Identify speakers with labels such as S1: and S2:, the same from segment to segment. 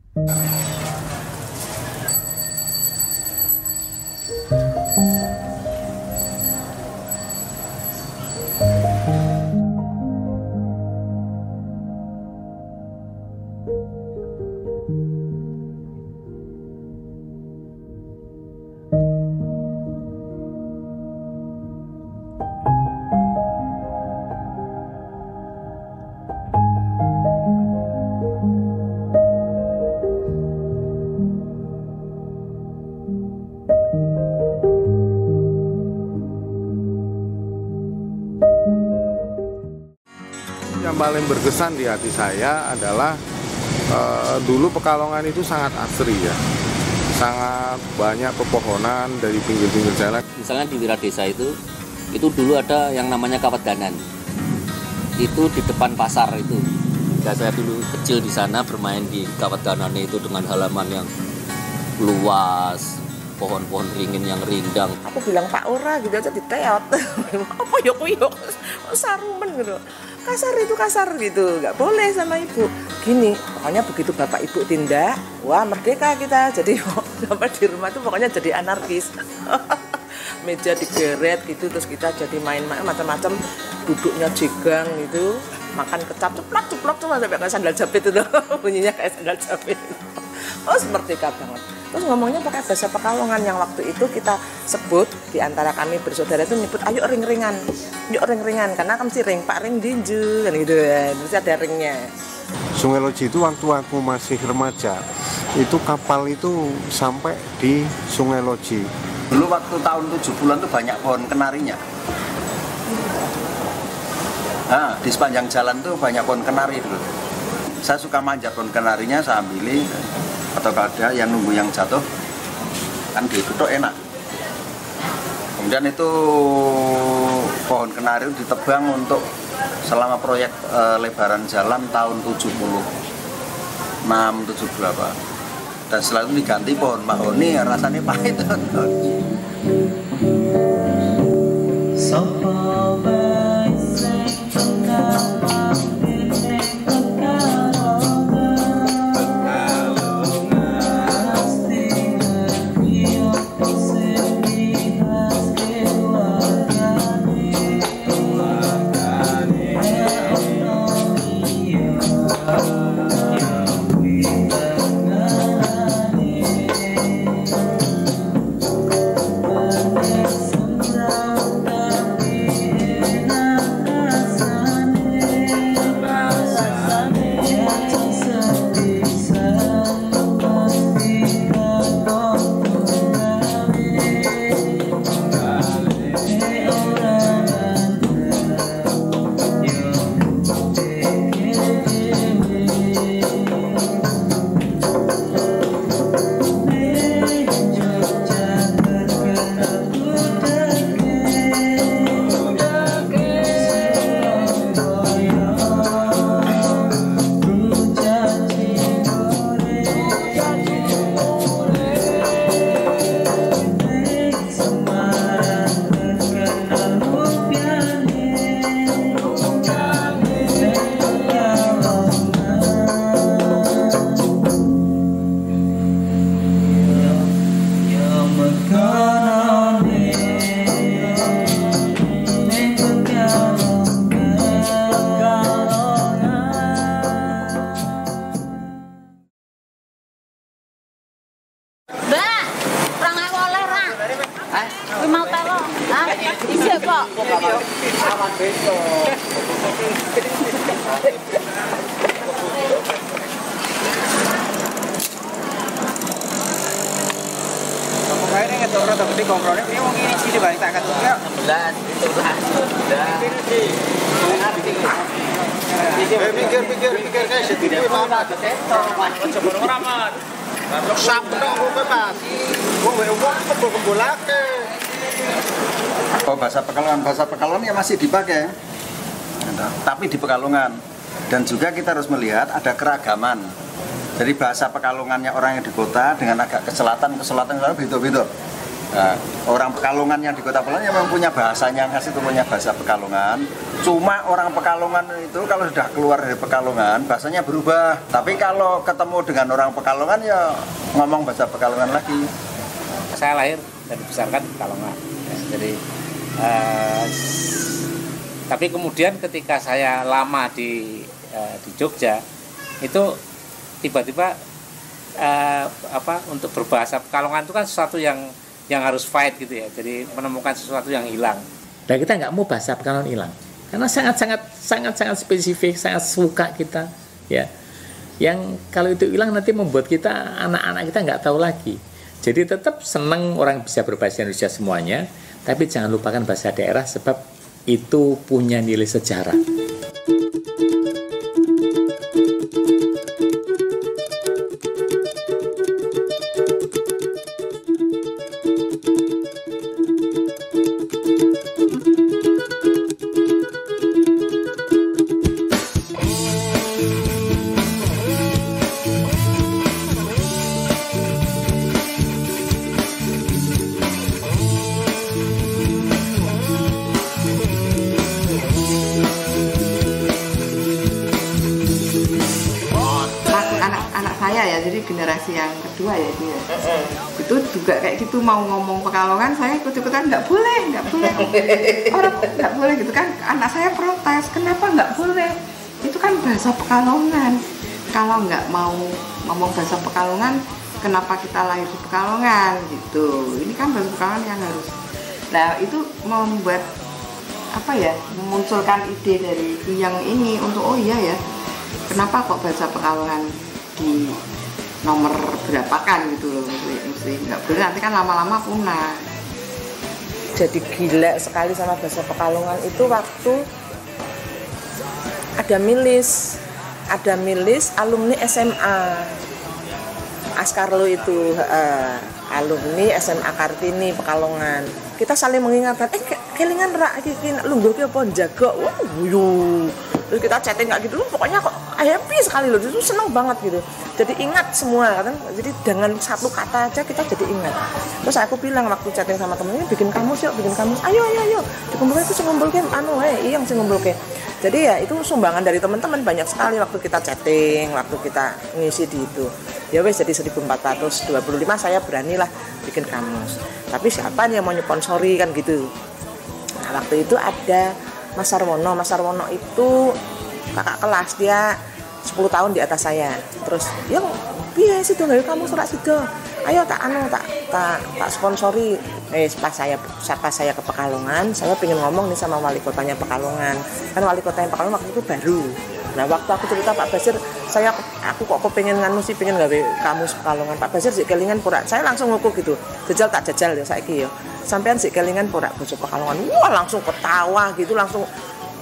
S1: Yang paling berkesan di hati saya adalah dulu Pekalongan itu sangat asri ya, sangat banyak pepohonan dari pinggir-pinggir jalan.
S2: Misalnya di Wiradesa itu dulu ada yang namanya Kawat Danan. Itu di depan pasar itu. Ya, saya dulu kecil di sana bermain di Kawat Danan itu dengan halaman yang luas, pohon-pohon ringin yang rindang.
S3: Aku bilang Pak Ora gitu aja diteot. Apa yuk sarumen gitu. Kasar gitu, nggak boleh sama ibu. Gini, pokoknya begitu bapak ibu tindak, wah merdeka kita. Jadi sampai di rumah tuh pokoknya jadi anarkis. Meja digeret gitu, terus kita jadi main-main macam-macam, duduknya jegang gitu, makan kecap ceplok cuma sampai kayak sandal jepit itu, bunyinya kayak sandal jepit. Oh, merdeka banget. Terus ngomongnya pakai bahasa Pekalongan yang waktu itu kita sebut di antara kami bersaudara itu nyebut ayo ring-ringan, karena kan si ring Pak ring dinju kan gitu ya, terus ada ringnya.
S1: Sungai Loji itu waktu aku masih remaja, itu kapal itu sampai di Sungai Loji.
S4: Dulu waktu tahun 70-an tuh banyak pohon kenarinya. Nah, di sepanjang jalan tuh banyak pohon kenari dulu. Saya suka manjat pohon kenarinya, saya ambilin. Atau kalau ada yang nunggu yang jatuh, kan ditutup enak. Kemudian itu pohon kenari ditebang untuk selama proyek lebaran jalan tahun 76, 78. Dan setelah itu diganti pohon mahoni, rasanya pahit.
S5: Mau telo? Hah? Iya, Pak.
S4: Aman besok. Kayaknya ngetok rata gede kongkrone, ini mau gini sih dibalik tak katung ya.
S2: 16, itu lah.
S4: Pikir kayak sedikit apa? Coba ramat. Sabdo gue pas. Gue kebulake. Oh, bahasa Pekalongan ya masih dipakai. Tapi di Pekalongan. Dan juga kita harus melihat ada keragaman. Jadi bahasa Pekalongannya orang yang di kota dengan agak ke selatan beda-beda. Nah, orang Pekalongan yang di Kota Pekalongan memang punya bahasanya khas, itu punya bahasa Pekalongan. Cuma orang Pekalongan itu kalau sudah keluar dari Pekalongan bahasanya berubah. Tapi kalau ketemu dengan orang Pekalongan ya ngomong bahasa Pekalongan lagi.
S6: Saya lahir dan dibesarkan di Pekalongan. Ya, jadi tapi kemudian ketika saya lama di Jogja itu tiba-tiba untuk berbahasa Pekalongan itu kan sesuatu yang harus fight gitu ya. Jadi menemukan sesuatu yang hilang.
S7: Dan kita nggak mau bahasa Pekalongan hilang. Karena sangat spesifik, sangat suka kita, ya. Yang kalau itu hilang nanti membuat kita, anak-anak kita nggak tahu lagi. Jadi tetap senang orang bisa berbahasa Indonesia semuanya, tapi jangan lupakan bahasa daerah sebab itu punya nilai sejarah.
S8: Jadi generasi yang kedua ya dia. Itu juga kayak gitu, mau ngomong Pekalongan saya ikut-ikutan, nggak boleh orang nggak boleh gitu kan. Anak saya protes, kenapa nggak boleh, itu kan bahasa Pekalongan. Kalau nggak mau ngomong bahasa Pekalongan, kenapa kita lahir di Pekalongan gitu. Ini kan bahasa Pekalongan yang harus. Nah itu membuat memunculkan ide dari yang ini untuk oh iya ya, kenapa kok bahasa Pekalongan di nomor berapa kan gitu loh, mesti nggak boleh, nanti kan lama-lama punah.
S3: Jadi gila sekali sama bahasa Pekalongan itu waktu ada milis alumni SMA Askarlo itu, alumni SMA Kartini Pekalongan. Kita saling mengingatkan, kelingan rak iki lungguh ki apa jago. Terus kita chatting kayak gitu, pokoknya kok happy sekali loh, itu seneng banget gitu. Jadi ingat semua kan, jadi dengan satu kata aja kita jadi ingat. Terus aku bilang waktu chatting sama temennya, bikin kamus yuk, ayo dikumpulkan itu ngumpulkan yang ngumpulkan. Jadi ya itu sumbangan dari teman-teman banyak sekali waktu kita chatting, waktu kita ngisi di itu. Ya wes, jadi 1425 saya beranilah bikin kamus. Tapi siapa yang mau nyponsori kan gitu. Nah waktu itu ada Mas Sarwono itu kakak kelas, dia 10 tahun di atas saya. Terus, "Yo, piye sih dong kamu surat sido? Ayo tak sponsori." Pas saya ke Pekalongan, saya pengen ngomong nih sama wali kotanya Pekalongan. Kan wali kotanya Pekalongan waktu itu baru. Nah, waktu aku cerita Pak Basir, aku kok pengen pengen gawe kamus Pekalongan. Pak Basir sik kelingan pura. Saya langsung ngukuk gitu. Jajal tak jajal ya saiki ya. Sampean sik kelingan pura basa Pekalongan. Wah, langsung ketawa gitu, langsung.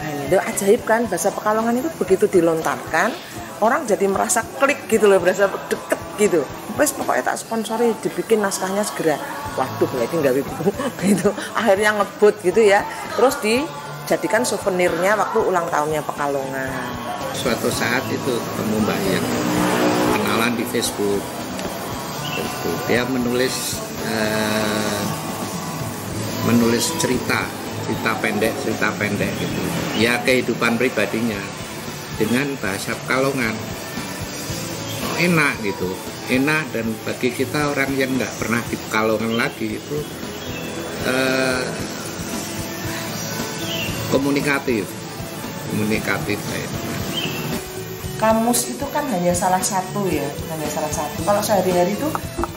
S3: Nah, ini ajaib kan, bahasa Pekalongan itu begitu dilontarkan, orang jadi merasa klik gitu loh, berasa deket gitu. Wes pokoknya tak sponsori, dibikin naskahnya segera. Waduh, lagi nggak buku gitu. Akhirnya ngebut gitu ya. Terus dijadikan souvenirnya waktu ulang tahunnya Pekalongan.
S9: Suatu saat itu ketemu Mbak Yan, kenalan di Facebook. Dia menulis cerita pendek gitu. Ya kehidupan pribadinya dengan bahasa Pekalongan. Enak gitu, enak, dan bagi kita orang yang nggak pernah di Pekalongan lagi itu komunikatif.
S3: Kamus itu kan hanya salah satu. Kalau sehari-hari itu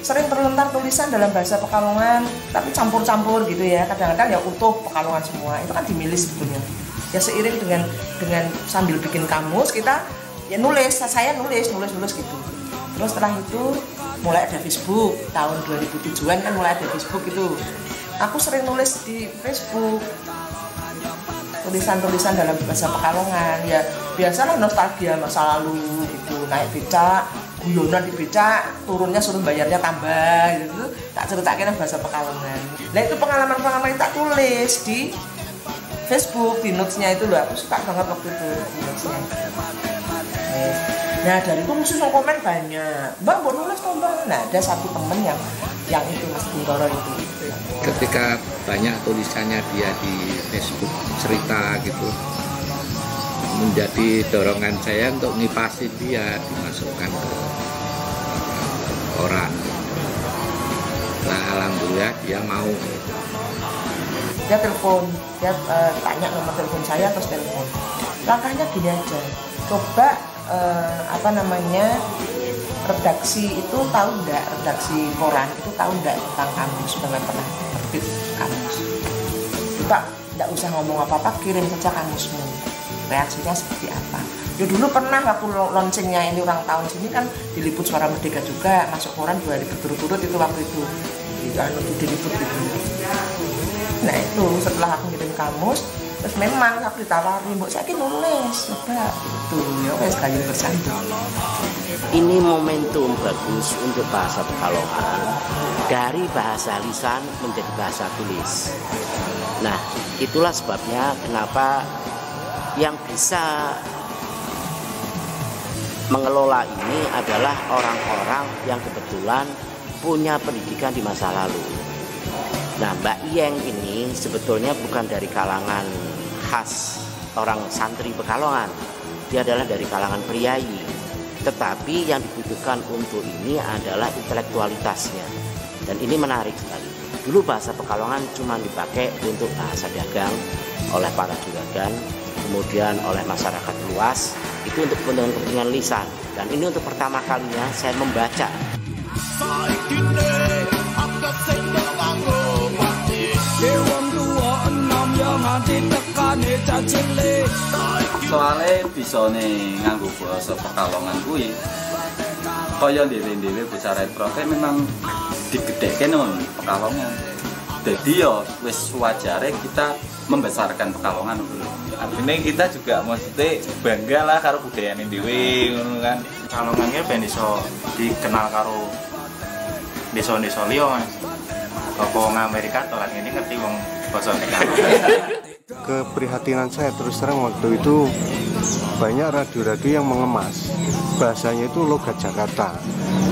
S3: sering terlontar tulisan dalam bahasa Pekalongan, tapi campur-campur gitu ya. Kadang-kadang ya utuh Pekalongan semua. Itu kan dimilih sebetulnya. Ya seiring dengan sambil bikin kamus kita ya saya nulis gitu. Terus setelah itu mulai ada Facebook, tahun 2007-an kan mulai ada Facebook itu. Aku sering nulis di Facebook tulisan-tulisan dalam bahasa Pekalongan. Ya biasalah nostalgia masa lalu gitu, naik becak, guyonan di becak, turunnya suruh bayarnya tambah gitu. Tak ceritakan bahasa Pekalongan. Nah itu pengalaman-pengalaman yang tak tulis di Facebook, di notes-nya itu loh. Aku suka banget waktu itu di notes-nya. Nah dari itu musuh yang komen banyak, Mbak mau nulis kok Mbak. Nah ada satu temen yang itu Mas Bintoro itu.
S9: Ketika banyak tulisannya dia di Facebook cerita gitu, menjadi dorongan saya untuk ngipasin dia, dimasukkan ke koran. Nah alhamdulillah dia mau.
S3: Dia telepon, dia tanya nomor telepon saya terus telepon. Langkahnya gini aja, coba redaksi itu tahu enggak, redaksi koran itu tahu enggak tentang kamus, sudah pernah terbit kamus. Coba enggak usah ngomong apa-apa, kirim saja kamusmu. Reaksinya seperti apa? Ya dulu pernah waktu launchingnya ini ulang tahun sini kan diliput Suara Merdeka juga, masuk koran 2 hari berturut-turut itu waktu itu diliput gitu. Nah itu setelah aku ngirim kamus, terus memang aku ditawari, Mbok saya nulis, coba gitu ya wes kayu bersanding.
S10: Ini momentum bagus untuk bahasa Pekalongan dari bahasa lisan menjadi bahasa tulis. Nah itulah sebabnya kenapa yang bisa mengelola ini adalah orang-orang yang kebetulan punya pendidikan di masa lalu. Nah Mbak Iyeng ini sebetulnya bukan dari kalangan khas orang santri Pekalongan, dia adalah dari kalangan priayi, tetapi yang dibutuhkan untuk ini adalah intelektualitasnya, dan ini menarik sekali. Dulu bahasa Pekalongan cuma dipakai untuk bahasa dagang oleh para juragan, kemudian oleh masyarakat luas, itu untuk kepentingan lisan, dan ini untuk pertama kalinya saya membaca.
S11: Soalnya bisa nih nganggo bahasa Pekalongan kuwi kaya dhewe-dhewe bicara prote memang digedheke nang Pekalongan. Jadi ya wis wajare kita membesarkan Pekalongan dulu.
S12: Artinya kita juga maksudnya bangga lah karo budayane dhewe ngono kan. Pekalongan ki ben iso dikenal karo desa-desa liya Mas. Apa wong Amerika tolan ini ngerti wong basa Pekalongan.
S1: Keprihatinan saya terus terang waktu itu banyak radio-radio yang mengemas bahasanya itu logat Jakarta.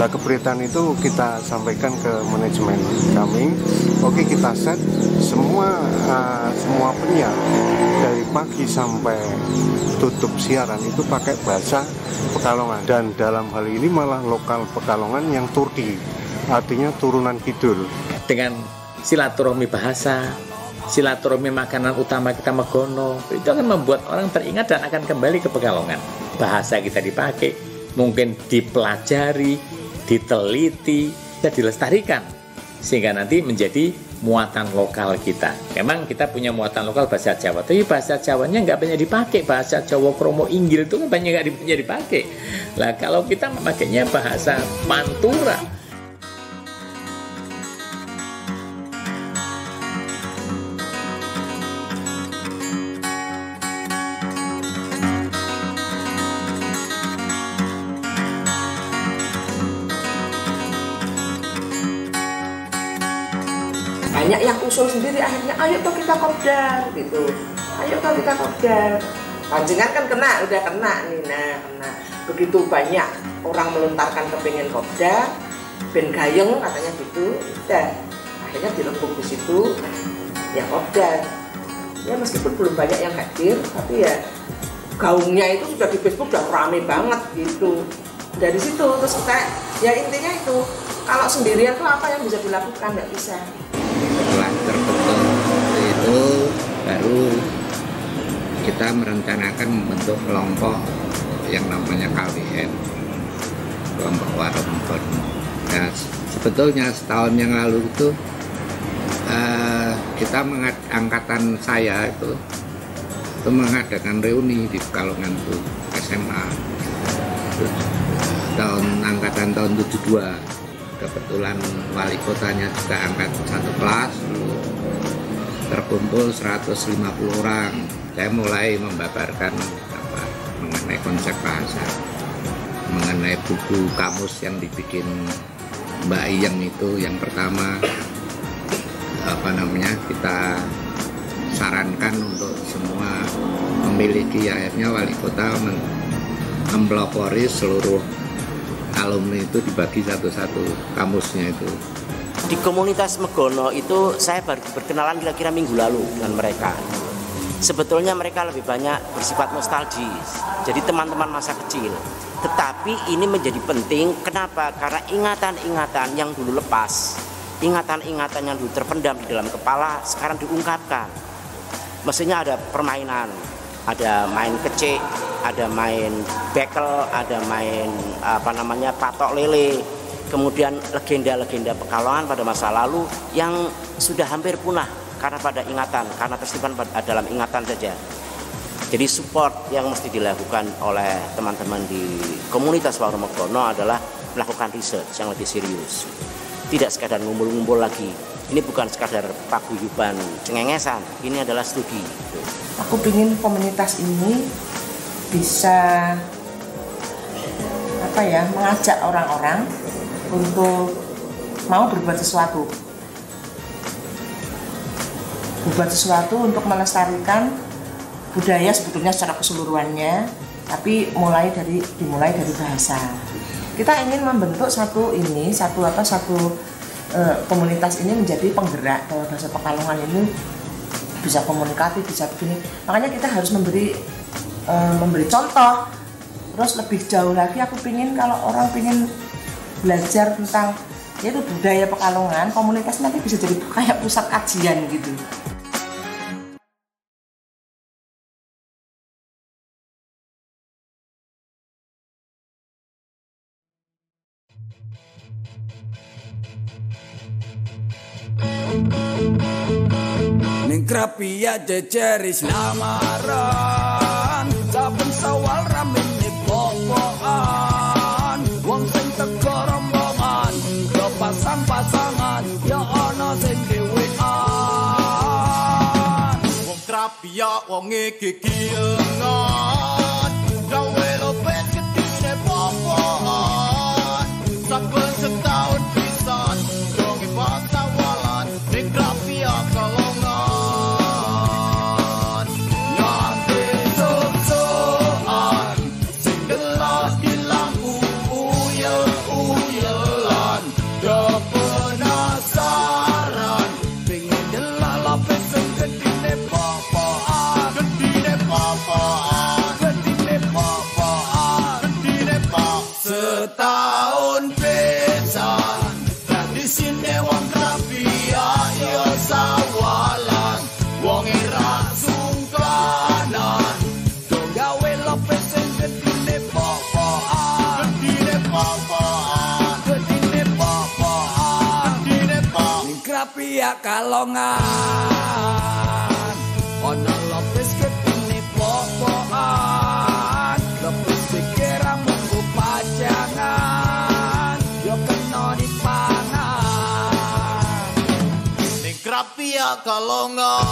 S1: Nah keprihatinan itu kita sampaikan ke manajemen kami. Oke kita set semua penyiar dari pagi sampai tutup siaran itu pakai bahasa Pekalongan, dan dalam hal ini malah lokal Pekalongan yang Turki, artinya turunan kidul.
S7: Dengan silaturahmi bahasa, silaturahmi makanan utama kita Megono, itu akan membuat orang teringat dan akan kembali ke Pekalongan. Bahasa kita dipakai, mungkin dipelajari, diteliti, dan dilestarikan, sehingga nanti menjadi muatan lokal kita. Memang kita punya muatan lokal bahasa Jawa, tapi bahasa Jawanya nggak banyak dipakai. Bahasa Jawa Kromo Inggil itu kan banyak dipakai. Lah kalau kita memakainya bahasa Pantura,
S3: banyak yang usul sendiri, akhirnya ayo toh kita kopdar gitu, ayo toh kita kopdar. Panjenengan kan kena, udah kena nih, nah kena. Begitu banyak orang melontarkan kepingin kopdar, ben gayeng katanya gitu, udah akhirnya dirembuk di situ ya kopdar. Ya meskipun belum banyak yang hadir, tapi ya gaungnya itu sudah di Facebook udah rame banget gitu. Dari situ terus kita ya intinya itu kalau sendirian tuh apa yang bisa dilakukan, nggak bisa.
S9: Setelah terbentuk itu baru kita merencanakan membentuk kelompok yang namanya KWN, kelompok warung Bon. Nah, sebetulnya setahun yang lalu itu kita angkatan saya itu mengadakan reuni di Pekalongan itu SMA angkatan tahun 72. Kebetulan wali kotanya juga angkat satu kelas, terkumpul 150 orang. Saya mulai membabarkan mengenai konsep bahasa, mengenai buku kamus yang dibikin Mbak Iyeng itu. Yang pertama kita sarankan untuk semua memiliki, akhirnya wali kota mempelopori seluruh alumni itu dibagi satu-satu kamusnya itu.
S10: Di komunitas Megono itu saya baru berkenalan kira-kira minggu lalu dengan mereka. Sebetulnya mereka lebih banyak bersifat nostalgis, jadi teman-teman masa kecil. Tetapi ini menjadi penting, kenapa? Karena ingatan-ingatan yang dulu lepas, ingatan-ingatan yang dulu terpendam di dalam kepala sekarang diungkapkan. Maksudnya ada permainan, ada main kecik, ada main bekel, ada main patok lele, kemudian legenda-legenda Pekalongan pada masa lalu yang sudah hampir punah karena pada ingatan, karena tersimpan dalam ingatan saja. Jadi support yang mesti dilakukan oleh teman-teman di komunitas Warung Megono adalah melakukan research yang lebih serius. Tidak sekadar ngumpul-ngumpul lagi. Ini bukan sekadar paguyuban cengengesan, ini adalah studi.
S3: Aku ingin komunitas ini bisa mengajak orang-orang untuk mau berbuat sesuatu. Berbuat sesuatu untuk melestarikan budaya sebetulnya secara keseluruhannya, tapi dimulai dari bahasa. Kita ingin membentuk satu komunitas ini menjadi penggerak bahwa bahasa Pekalongan ini bisa komunikatif, bisa begini. Makanya kita harus memberi contoh. Terus lebih jauh lagi aku pingin kalau orang pingin belajar tentang yaitu budaya Pekalongan, komunitas nanti bisa jadi kayak pusat kajian gitu.
S13: Ning krapia jeceris lamaran, saben sawal ramene pokokan. Wong sing teko rombongan, yo pasang-pasangan, yo ana sing dhewean. Wong krapia wonge gegiengan, gawe lopet ketine pokokan. Saben setahun pisan, donge pasawalan, ning krapia Kalongan. Nanti sok-sokan, sing gelas di lampu uyel-uyelan. Do penasaran, pengen delak lopet sing gedine pokokan. Gedine pokokan, gedine pokokan, gedine pok. Setahun pisan, tradisine wong krapia yo sawalan. Wong era sungkanan, do gawe lopet sing gedine pokokan. Gedine pokokan, gedine pokokan, gedine pok. Ning krapia Kalongan, ono lopes gedine pokokan. Lopes sekira munggu pajangan, yo kena dipangan. Ning krapia Kalongan,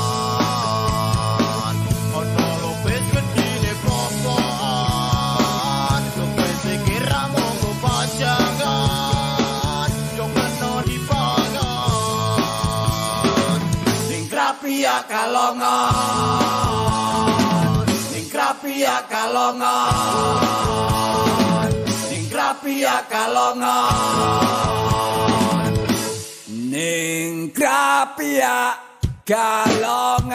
S13: ono lopes gedine pokokan. Lopes sekira munggu pajangan, yo kena dipangan. Ning krapia Kalongan, ning krapia Kalongan, ning krapia Kalongan, ning krapia Kalongan.